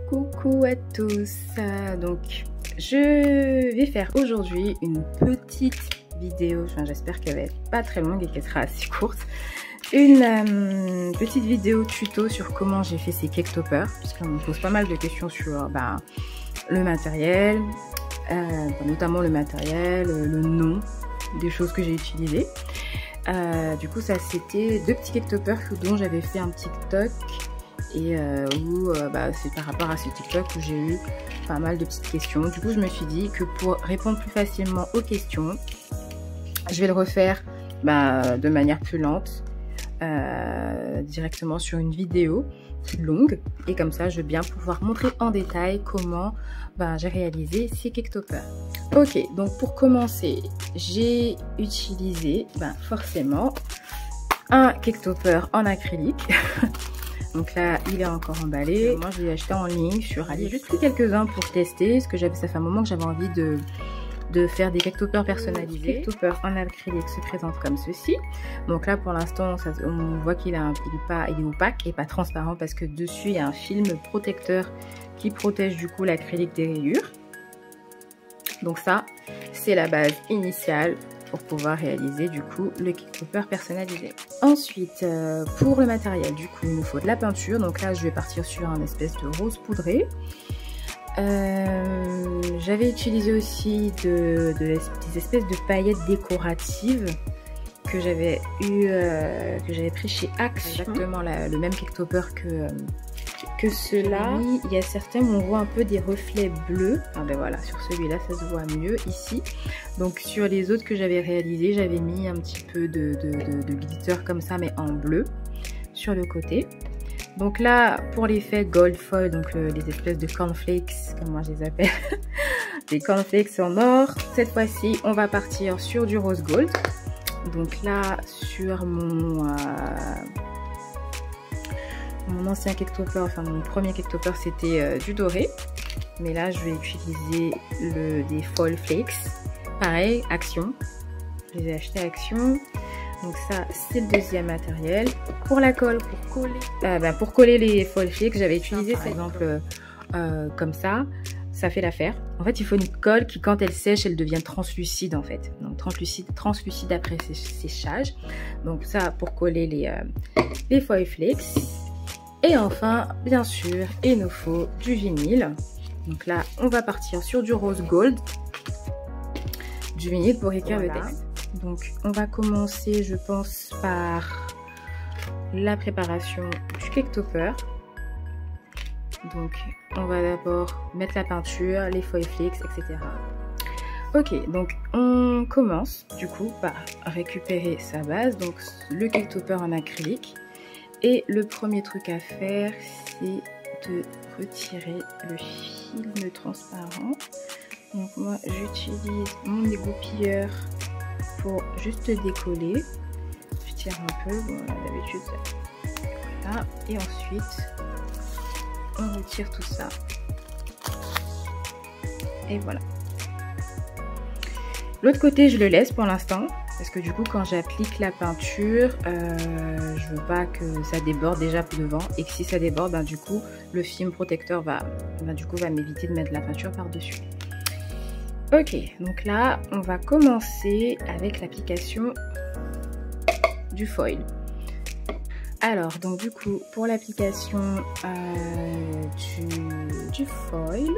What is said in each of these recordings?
Coucou à tous, donc je vais faire aujourd'hui une petite vidéo, enfin, j'espère qu'elle va être pas très longue et qu'elle sera assez courte. Une petite vidéo tuto sur comment j'ai fait ces cake toppers, parce qu'on me pose pas mal de questions sur le matériel, notamment le matériel, le nom des choses que j'ai utilisées. Du coup ça c'était deux petits cake toppers dont j'avais fait un TikTok et c'est par rapport à ce TikTok où j'ai eu pas mal de petites questions. Du coup je me suis dit que pour répondre plus facilement aux questions, je vais le refaire de manière plus lente, directement sur une vidéo plus longue, et comme ça je vais bien pouvoir montrer en détail comment j'ai réalisé ces cake toppers. Ok, donc pour commencer j'ai utilisé forcément un cake topper en acrylique. Donc là, il est encore emballé. Moi, je l'ai acheté en ligne sur Ali. J'ai juste pris quelques-uns pour tester, parce que ça fait un moment que j'avais envie de faire des cake toppers personnalisés. Le cake topper en acrylique se présente comme ceci. Donc là, pour l'instant, on voit qu'il est opaque et pas transparent, parce que dessus, il y a un film protecteur qui protège du coup l'acrylique des rayures. Donc ça, c'est la base initiale pour pouvoir réaliser du coup le cake topper personnalisé. Ensuite, pour le matériel, du coup, il nous faut de la peinture. Donc là, je vais partir sur un espèce de rose poudré. J'avais utilisé aussi des espèces de paillettes décoratives que j'avais pris chez Axe. Exactement le même cake topper que ceux-là. Il y a certains où on voit un peu des reflets bleus. Voilà, sur celui-là ça se voit mieux ici. Donc sur les autres que j'avais réalisés, j'avais mis un petit peu de glitter comme ça, mais en bleu sur le côté. Donc là, pour l'effet gold foil, donc les espèces de cornflakes, comme moi je les appelle, des cornflakes en or, cette fois-ci on va partir sur du rose gold. Donc là, sur mon ancien cake topper, enfin mon premier cake topper, c'était du doré. Mais là, je vais utiliser des foil flakes. Pareil, Action. Je les ai achetés à Action. Donc ça, c'est le deuxième matériel. Pour la colle, pour coller les foil flakes, j'avais utilisé par exemple comme ça. Ça fait l'affaire. En fait, il faut une colle qui, quand elle sèche, elle devient translucide en fait. Donc translucide après séchage. Donc ça, pour coller les foil flakes. Et enfin, bien sûr, il nous faut du vinyle. Donc là, on va partir sur du rose gold. Du vinyle pour écrire le texte. Donc on va commencer, je pense, par la préparation du cake topper. Donc on va d'abord mettre la peinture, les foil flakes, etc. Ok, donc on commence du coup par récupérer sa base, donc le cake topper en acrylique. Et le premier truc à faire, c'est de retirer le film transparent. Donc moi j'utilise mon dégoupilleur pour juste décoller. Je tire un peu, bon d'habitude voilà. Et ensuite on retire tout ça. Et voilà. L'autre côté je le laisse pour l'instant, parce que du coup quand j'applique la peinture, je veux pas que ça déborde déjà devant, et que si ça déborde, du coup le film protecteur va m'éviter de mettre la peinture par dessus. Ok, donc là on va commencer avec l'application du foil. Alors donc du coup pour l'application du foil,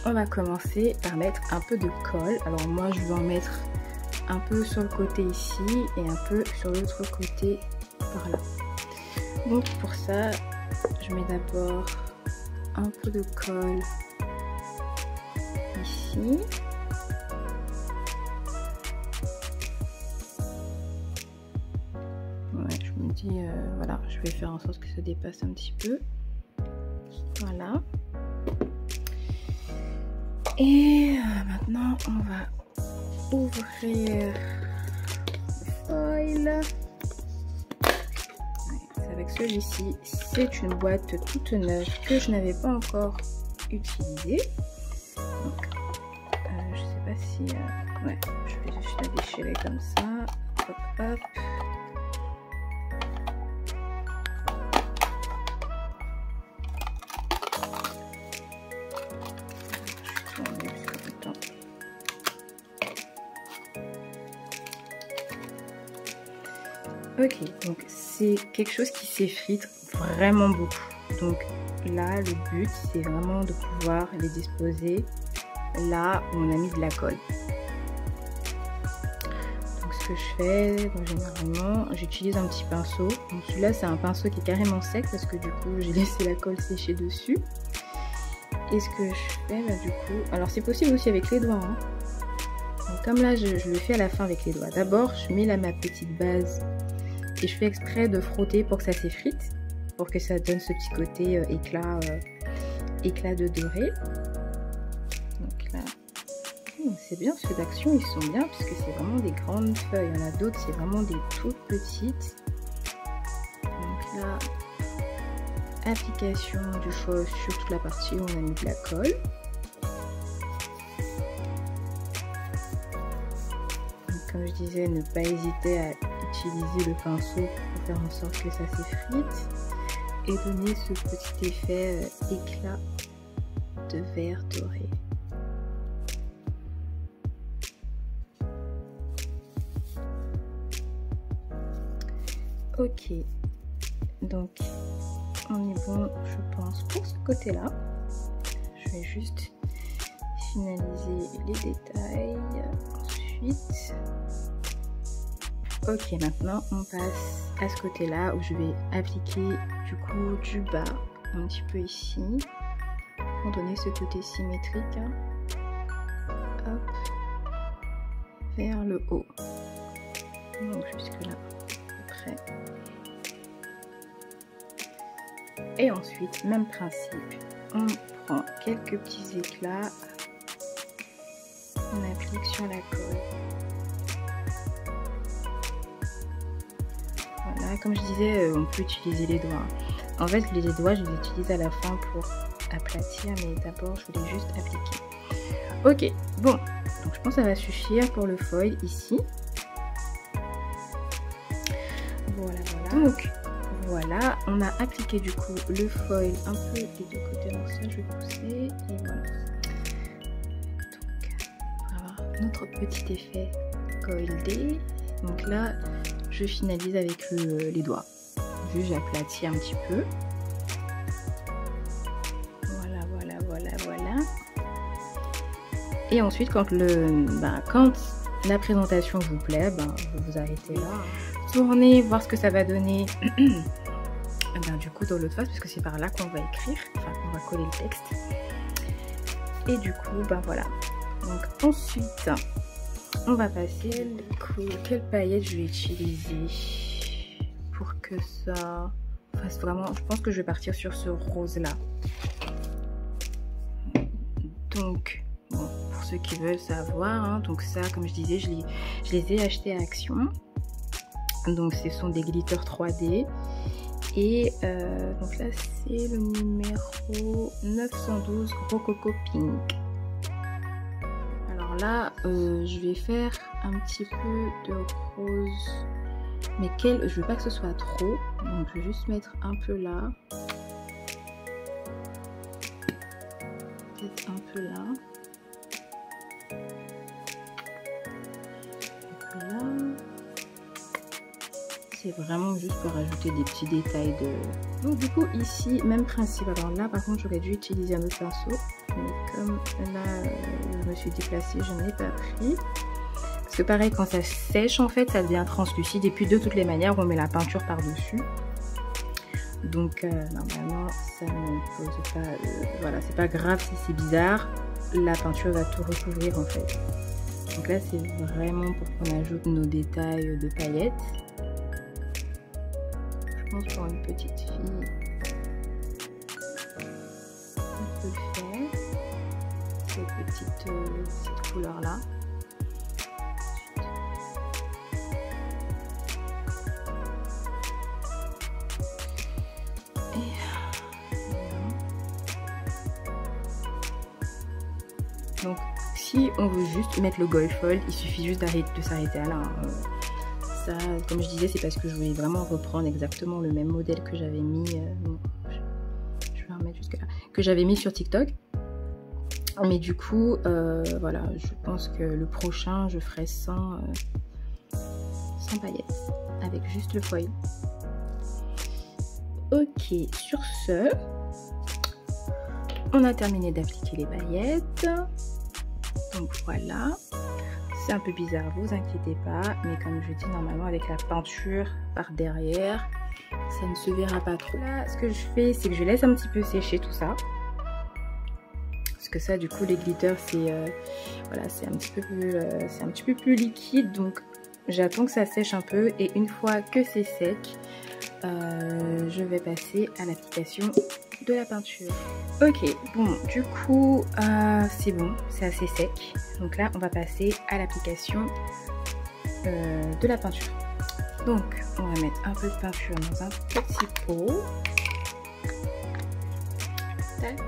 on va commencer par mettre un peu de colle. Alors moi je vais en mettre un peu sur le côté ici et un peu sur l'autre côté par là. Donc pour ça, je mets d'abord un peu de colle ici. Ouais, je me dis, voilà, je vais faire en sorte que ça dépasse un petit peu. Voilà. Et maintenant, on va ouvrir le foil. C'est avec celui-ci. C'est une boîte toute neuve que je n'avais pas encore utilisée. Donc, je sais pas si... ouais, je vais juste la déchirer comme ça. Hop, hop. Ok, donc c'est quelque chose qui s'effrite vraiment beaucoup. Donc là, le but, c'est vraiment de pouvoir les disposer là où on a mis de la colle. Donc ce que je fais, généralement, j'utilise un petit pinceau. Donc celui-là, c'est un pinceau qui est carrément sec parce que du coup, j'ai laissé la colle sécher dessus. Et ce que je fais, du coup, alors c'est possible aussi avec les doigts, hein. Donc comme là, je le fais à la fin avec les doigts. D'abord, je mets là ma petite base et je fais exprès de frotter pour que ça s'effrite, pour que ça donne ce petit côté éclat de doré. Donc là, c'est bien, ceux d'Action, ils sont bien puisque c'est vraiment des grandes feuilles. Il y en a d'autres, c'est vraiment des toutes petites. Donc là, application du foil sur toute la partie où on a mis de la colle. Comme je disais, ne pas hésiter à utiliser le pinceau pour faire en sorte que ça s'effrite et donner ce petit effet éclat de vert doré. Ok, donc on est bon, je pense, pour ce côté-là. Je vais juste finaliser les détails. Ensuite, ok, maintenant on passe à ce côté-là où je vais appliquer du coup du bas un petit peu ici pour donner ce côté symétrique, hein. Hop, vers le haut. Donc jusque là, à peu près. Et ensuite, même principe, on prend quelques petits éclats, on applique sur la colle. Voilà, comme je disais, on peut utiliser les doigts. En fait, les doigts, je les utilise à la fin pour aplatir, mais d'abord, je voulais juste appliquer. Ok, bon, donc je pense que ça va suffire pour le foil ici. Voilà, voilà. Donc, voilà, on a appliqué du coup le foil un peu des deux côtés. Donc ça, je vais pousser et voilà. Donc, on va avoir notre petit effet coildé. Donc là, je finalise avec les doigts. Juste, j'aplatis un petit peu. Voilà, voilà, voilà, voilà. Et ensuite, quand la présentation vous plaît, vous vous arrêtez là. Tournez, voir ce que ça va donner. Du coup, dans l'autre face, parce que c'est par là qu'on va écrire, enfin, on va coller le texte. Et du coup, voilà. Donc ensuite, on va passer. Quelle paillette je vais utiliser pour que ça fasse vraiment. Je pense que je vais partir sur ce rose là. Donc, bon, pour ceux qui veulent savoir, hein, donc ça, comme je disais, je les ai achetés à Action. Donc ce sont des glitters 3D. Et donc là c'est le numéro 912 Rococo Pink. Alors là je vais faire un petit peu de rose, mais je veux pas que ce soit trop, donc je vais juste mettre un peu là, peut-être un peu là. C'est vraiment juste pour ajouter des petits détails de... Donc du coup ici, même principe. Alors là par contre j'aurais dû utiliser un autre pinceau. Mais comme là je me suis déplacée, je ne l'ai pas pris. Parce que pareil, quand ça sèche en fait, ça devient translucide. Et puis de toutes les manières, on met la peinture par-dessus. Donc normalement ça ne pose pas... voilà, c'est pas grave si c'est bizarre. La peinture va tout recouvrir en fait. Donc là c'est vraiment pour qu'on ajoute nos détails de paillettes. Pour une petite fille, on peut le faire, cette petite couleur là. Et voilà. Donc si on veut juste mettre le gold foil, il suffit juste de s'arrêter à là, hein. Ça, comme je disais, c'est parce que je voulais vraiment reprendre exactement le même modèle que j'avais mis, je vais remettre jusque là, que j'avais mis sur TikTok. Mais du coup, voilà, je pense que le prochain, je ferai sans paillettes. avec juste le foil. Ok, sur ce, on a terminé d'appliquer les paillettes. Donc voilà, c'est un peu bizarre, vous inquiétez pas, mais comme je dis, normalement avec la peinture par derrière, ça ne se verra pas trop. Là, ce que je fais, c'est que je laisse un petit peu sécher tout ça. Parce que ça, du coup, les glitters, c'est voilà, c'est un petit peu plus liquide, donc j'attends que ça sèche un peu, et une fois que c'est sec, je vais passer à l'application de la peinture. Ok, bon, du coup, c'est bon, c'est assez sec. Donc là, on va passer à l'application de la peinture. Donc, on va mettre un peu de peinture dans un petit pot. Tac.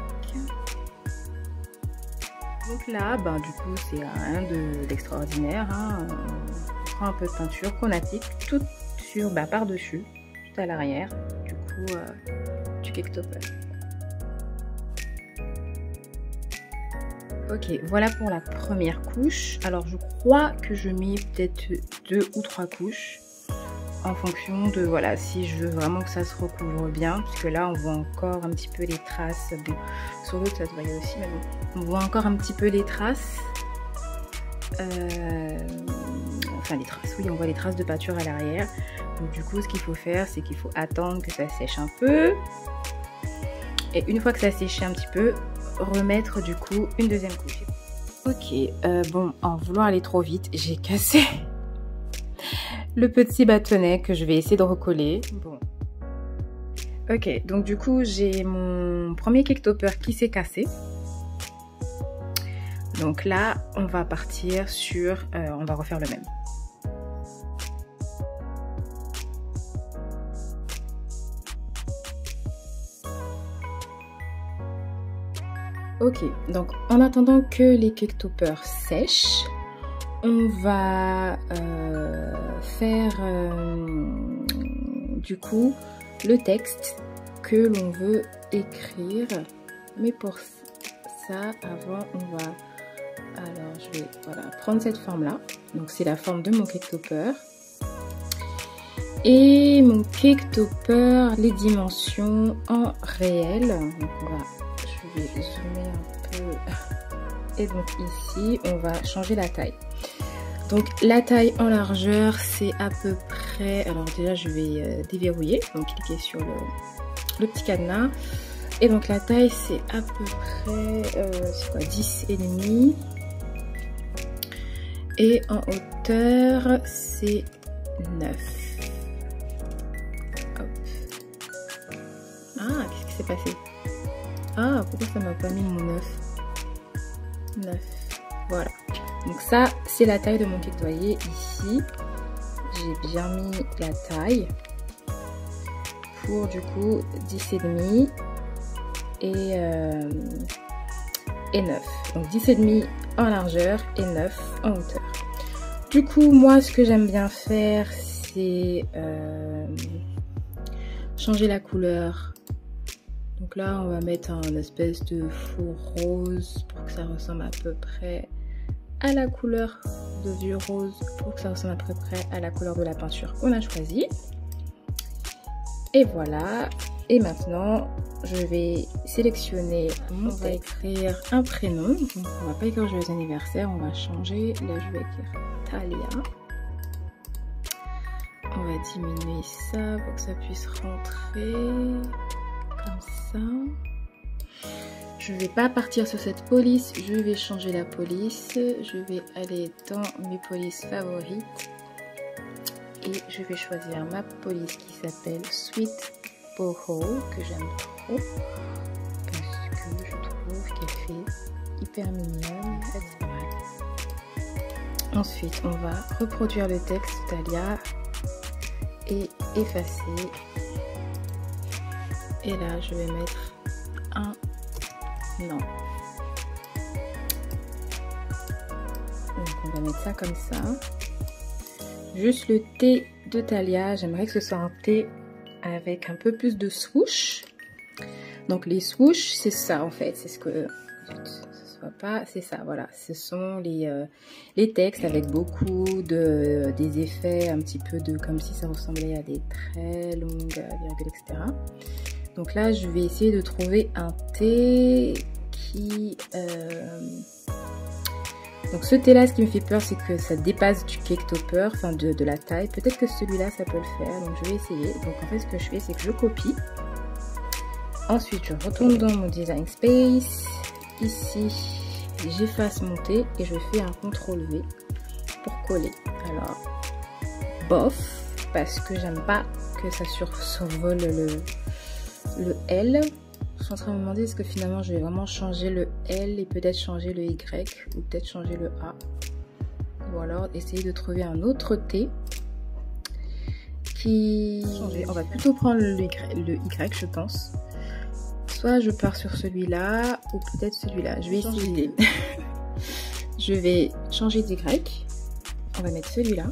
Donc là, ben, du coup, c'est rien d'extraordinaire. Hein. On prend un peu de peinture qu'on applique tout sur, par-dessus, tout à l'arrière, du coup, du Caketopper. Ok, voilà pour la première couche. Alors, je crois que je mets peut-être 2 ou 3 couches en fonction de, voilà, si je veux vraiment que ça se recouvre bien, puisque là, on voit encore un petit peu les traces. Bon, sur l'autre, ça se voyait aussi, mais bon, on voit encore un petit peu les traces. Enfin, les traces, oui, on voit les traces de peinture à l'arrière. Donc, du coup, ce qu'il faut faire, c'est qu'il faut attendre que ça sèche un peu. Et une fois que ça a séché un petit peu, remettre du coup une deuxième couche. Ok, bon, en voulant aller trop vite, j'ai cassé le petit bâtonnet que je vais essayer de recoller. Bon. Ok, donc du coup, j'ai mon premier Caketopper qui s'est cassé. Donc là, on va partir sur... on va refaire le même. Ok, donc en attendant que les Caketoppers sèchent, on va faire du coup le texte que l'on veut écrire. Mais pour ça, avant, on va... Alors, je vais prendre cette forme-là. Donc, c'est la forme de mon Caketopper. Et mon Caketopper, les dimensions en réel. Donc, je vais zoomer un peu. Et donc, ici, on va changer la taille. Donc, la taille en largeur, c'est à peu près... Alors, déjà, je vais déverrouiller. Donc, cliquez sur le petit cadenas. Et donc, la taille, c'est à peu près... c'est quoi, 10,5. Et en hauteur, c'est 9. Hop. Ah, qu'est-ce qui s'est passé? Ah, pourquoi ça m'a pas mis mon 9? 9. Voilà. Donc ça, c'est la taille de mon cake. Vous voyez, ici, j'ai bien mis la taille pour, du coup, 10,5 et 9. Donc 10,5 en largeur et 9 en hauteur. Du coup, moi, ce que j'aime bien faire, c'est changer la couleur. Donc là, on va mettre un espèce de faux rose pour que ça ressemble à peu près à la couleur de vieux rose, pour que ça ressemble à peu près à la couleur de la peinture qu'on a choisie. Et voilà. Et maintenant, je vais sélectionner mon texte. On va écrire un prénom. Donc, on va pas écrire joyeux anniversaire, on va changer. Là, je vais écrire Talia. On va diminuer ça pour que ça puisse rentrer comme ça. Je vais pas partir sur cette police, je vais changer la police. Je vais aller dans mes polices favorites. Et je vais choisir ma police qui s'appelle Sweet Boho, que j'aime trop parce que je trouve qu'elle fait hyper mignonne. Ensuite, on va reproduire le texte Talia et effacer. Et là, je vais mettre un non. Donc, on va mettre ça comme ça. Juste le T de Talia, j'aimerais que ce soit un T avec un peu plus de swoosh. Donc les swoosh, c'est ça en fait, c'est ce que... voit pas, c'est ça, voilà. Ce sont les textes avec beaucoup des effets un petit peu comme si ça ressemblait à des très longues virgules, etc. Donc là, je vais essayer de trouver un thé qui... Donc ce thé là, ce qui me fait peur, c'est que ça dépasse du cake topper, enfin de la taille. Peut-être que celui-là, ça peut le faire, donc je vais essayer. Donc en fait, ce que je fais, c'est que je copie. Ensuite, je retourne dans mon design space. Ici, j'efface mon thé et je fais un CTRL V pour coller. Alors, bof, parce que j'aime pas que ça survole le L. Je suis en train de me demander est-ce que finalement je vais vraiment changer le L et peut-être changer le Y ou peut-être changer le A. Ou alors essayer de trouver un autre T qui... On va plutôt prendre le Y, je pense. Soit je pars sur celui-là ou peut-être celui-là. Je vais essayer. Je vais changer d'Y. On va mettre celui-là.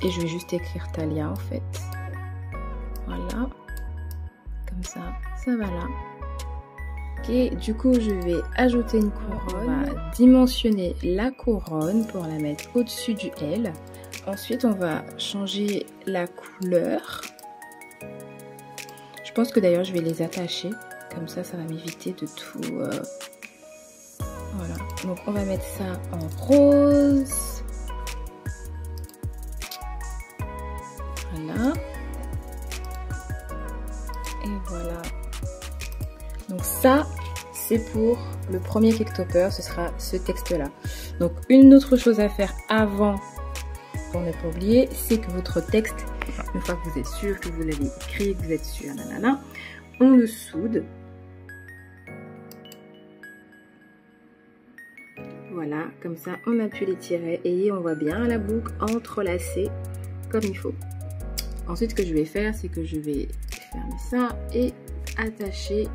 Et je vais juste écrire Thalia en fait. Voilà. Comme ça, ça va là. Ok, du coup, je vais ajouter une couronne. On va dimensionner la couronne pour la mettre au-dessus du L. Ensuite, on va changer la couleur. Je pense que d'ailleurs, je vais les attacher. Comme ça, ça va m'éviter de tout... Voilà. Donc, on va mettre ça en rose. Voilà. Et voilà. Donc ça, c'est pour le premier cake topper, ce sera ce texte-là. Donc une autre chose à faire avant, pour ne pas oublier, c'est que votre texte, une fois que vous êtes sûr que vous l'avez écrit, que vous êtes sûr, nanana, on le soude. Voilà, comme ça, on appuie les tirets et on voit bien la boucle entrelacée comme il faut. Ensuite, ce que je vais faire, c'est que je vais fermer ça et attacher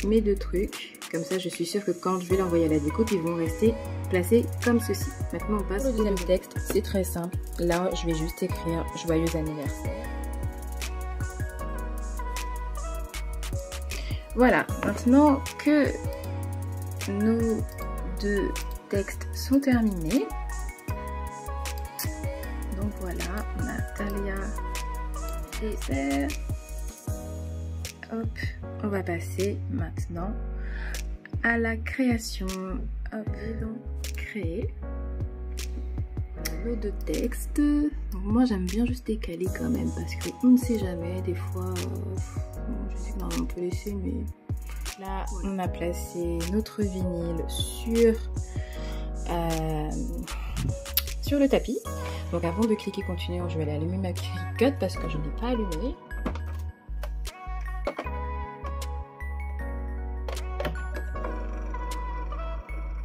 mes deux trucs. Comme ça, je suis sûre que quand je vais l'envoyer à la découpe, ils vont rester placés comme ceci. Maintenant, on passe au deuxième texte. C'est très simple. Là, je vais juste écrire « Joyeux anniversaire ». Voilà. Maintenant que nos deux textes sont terminés, donc voilà, on a Thalia et Serre. Hop, on va passer maintenant à la création. Hop, et donc créer nos deux textes. Donc moi j'aime bien juste décaler quand même parce qu'on ne sait jamais, des fois, je sais que normalement on peut laisser, mais là on a placé notre vinyle sur le tapis. Donc avant de cliquer continuer, je vais aller allumer ma Cricut parce que je ne l'ai pas allumée.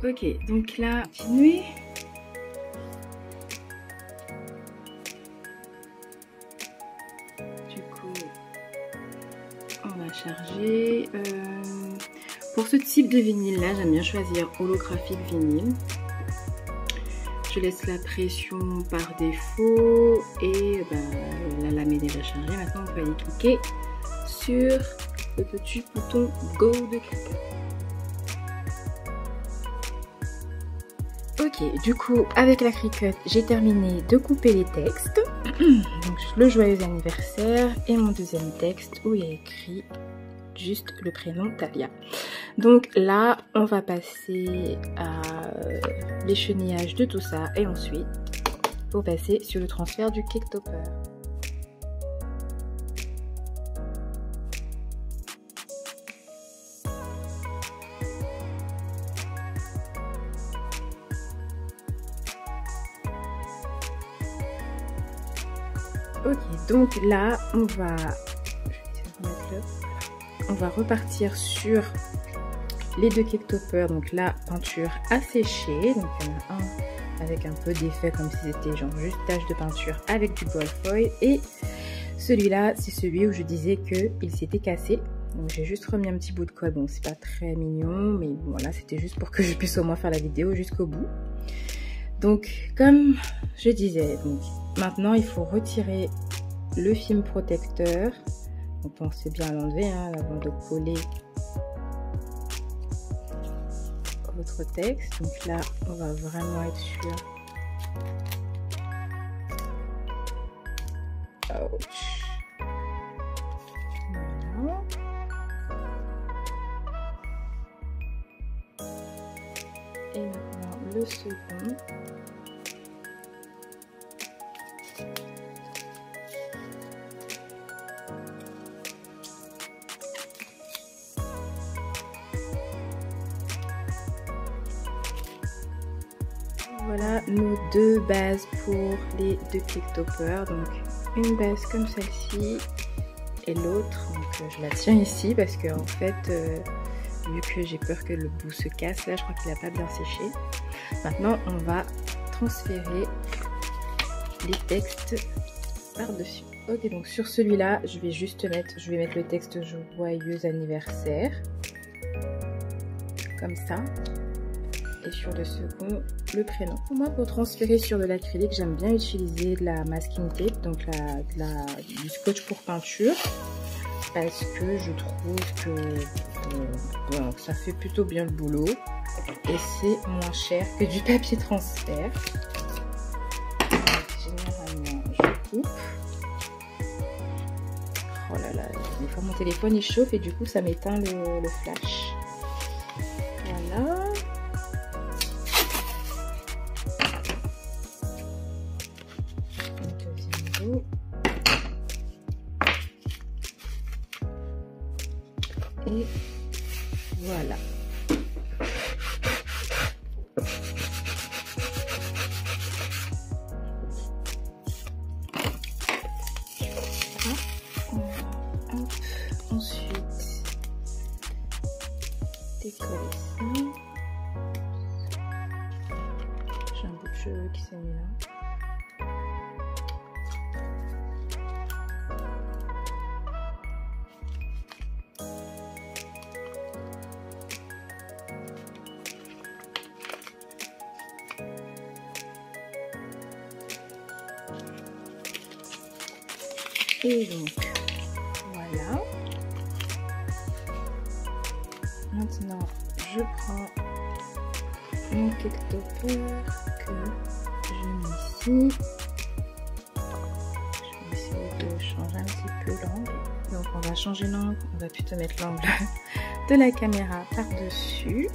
Ok, donc là, continuer. Du coup, on va charger. Pour ce type de vinyle là, j'aime bien choisir holographique vinyle. Je laisse la pression par défaut et la lame est déjà chargée. Maintenant, on peut aller cliquer sur le petit bouton Go de Cricut. Ok, du coup, avec la Cricut, j'ai terminé de couper les textes. Donc, le joyeux anniversaire et mon deuxième texte où il y a écrit juste le prénom Thalia. Donc là, on va passer à l'échenillage de tout ça et ensuite, pour passer sur le transfert du cake topper. Ok, donc là, on va repartir sur les deux cake toppers. Donc la peinture a séché, donc il y en a un avec un peu d'effet comme si c'était genre juste tache de peinture avec du gold foil, et celui-là c'est celui où je disais que il s'était cassé. Donc j'ai juste remis un petit bout de colle. Bon, c'est pas très mignon, mais bon, là c'était juste pour que je puisse au moins faire la vidéo jusqu'au bout. Donc comme je disais, donc maintenant il faut retirer le film protecteur. Donc pensez bien à l'enlever avant de coller votre texte. Donc là, on va vraiment être sûr. Ouch. Voilà. Et maintenant le second. Voilà nos deux bases pour les deux clicktoppers. Donc une base comme celle-ci et l'autre, donc je la tiens ici parce que en fait vu que j'ai peur que le bout se casse, là je crois qu'il n'a pas bien séché. Maintenant on va transférer les textes par-dessus. Ok, donc sur celui-là je vais juste mettre, le texte joyeux anniversaire comme ça. Et sur le second, le prénom. Moi, pour transférer sur de l'acrylique, j'aime bien utiliser de la masking tape, donc du scotch pour peinture, parce que je trouve que voilà, ça fait plutôt bien le boulot et c'est moins cher que du papier transfert. Donc, généralement, je coupe. Oh là là, des fois mon téléphone il chauffe et du coup ça m'éteint le flash. Voilà. Et voilà. Ensuite, décoller ça. J'ai un bout de cheveux qui s'est mis là. Et donc, voilà. Maintenant, je prends mon clickstopper que je mets ici. Je vais essayer de changer un petit peu l'angle. Donc, on va changer l'angle. On va plutôt mettre l'angle de la caméra par-dessus.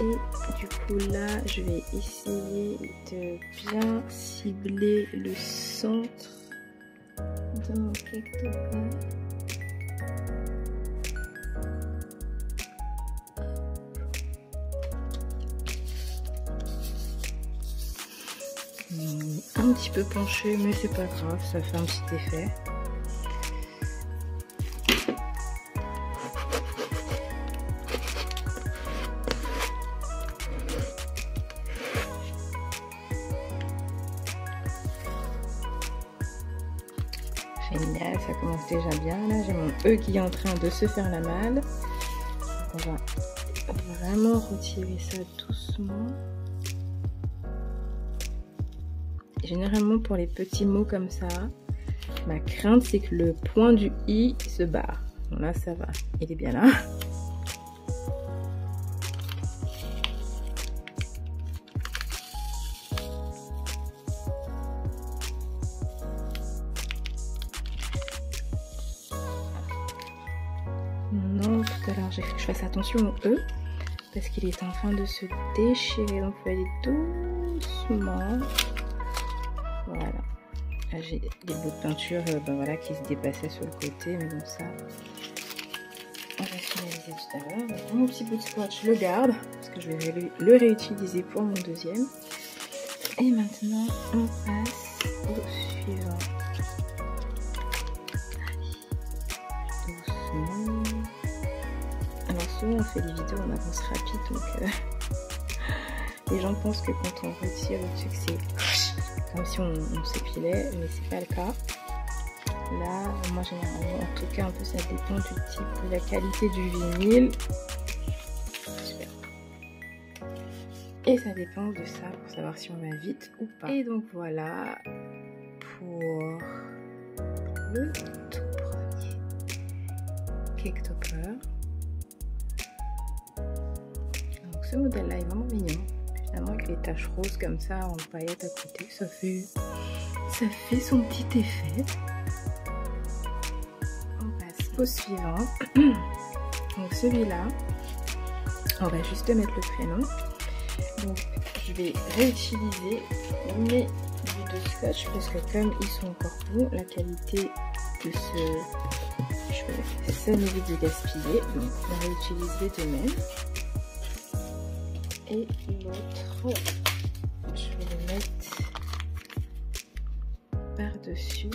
Et du coup, là, je vais essayer de bien cibler le centre de mon clickstopper. Un petit peu penché, mais c'est pas grave, ça fait un petit effet. Génial, ça commence déjà bien. Là, j'ai mon E qui est en train de se faire la malle. On va vraiment retirer ça doucement. Généralement, pour les petits mots comme ça, ma crainte, c'est que le point du I se barre. Bon, là, ça va. Il est bien là. Non, tout à l'heure, j'ai fait que je fasse attention au E parce qu'il est en train de se déchirer. Donc, il faut aller doucement. Voilà. Là, j'ai des bouts de peinture voilà, qui se dépassaient sur le côté, mais bon, ça, on va finaliser tout à l'heure. Mon petit bout de scotch, je le garde parce que je vais le réutiliser pour mon deuxième. Et maintenant, on passe au suivant. Doucement. Alors souvent on fait des vidéos en avance rapide, donc les gens pensent que quand on retire au-dessus que c'est comme si on s'épilait, mais c'est pas le cas. Là, moi généralement, en tout cas un peu ça dépend du type, de la qualité du vinyle. Super. Et ça dépend de ça pour savoir si on va vite ou pas. Et donc voilà pour le tout premier clickstopper. ce modèle là est vraiment mignon. Finalement avec les taches roses comme ça en paillettes à côté, ça fait son petit effet. On passe au suivant. Donc celui-là, on va juste mettre le prénom. Donc je vais réutiliser mes bouts de scotch parce que comme ils sont encore bons, la qualité de ça m'évite de gaspiller. Donc on réutilise les deux mêmes. Et l'autre, je vais le mettre par-dessus.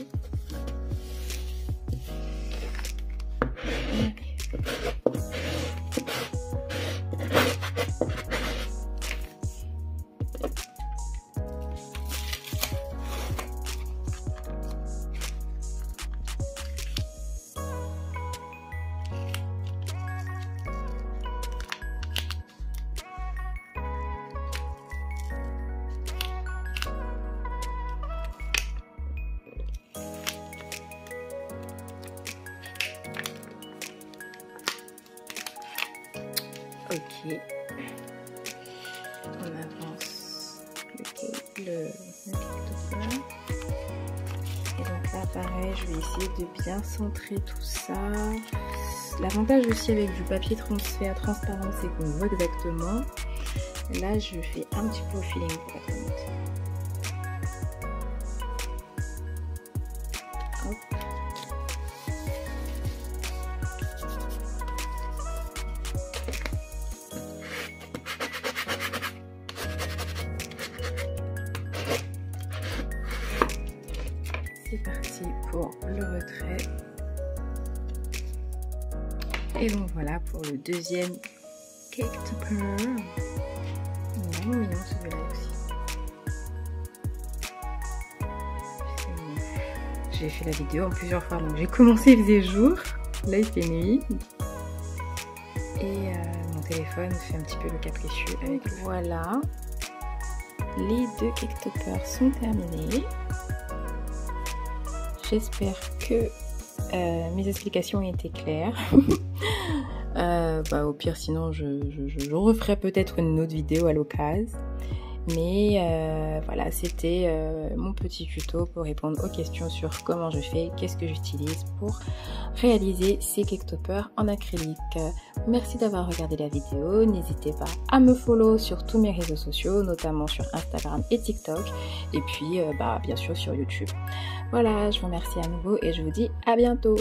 Ok, on avance le Caketopper. Et donc là pareil, je vais essayer de bien centrer tout ça. L'avantage aussi avec du papier transparent, c'est qu'on voit exactement. Là je fais un petit peu au feeling pour être honnête. Hop. C'est parti pour le retrait. Et donc voilà pour le deuxième Caketopper. Il est vraiment mignon celui-là aussi. J'ai fait la vidéo en plusieurs fois, donc j'ai commencé, il faisait jour, là il fait nuit. Et mon téléphone fait un petit peu le capricieux avec lui. Voilà, les deux Caketoppers sont terminés. J'espère que mes explications ont été claires. Au pire, sinon je referai peut-être une autre vidéo à l'occasion. Mais voilà, c'était mon petit tuto pour répondre aux questions sur comment je fais, qu'est-ce que j'utilise pour réaliser ces Caketoppers en acrylique. Merci d'avoir regardé la vidéo. N'hésitez pas à me follow sur tous mes réseaux sociaux, notamment sur Instagram et TikTok. Et puis, bien sûr, sur YouTube. Voilà, je vous remercie à nouveau et je vous dis à bientôt.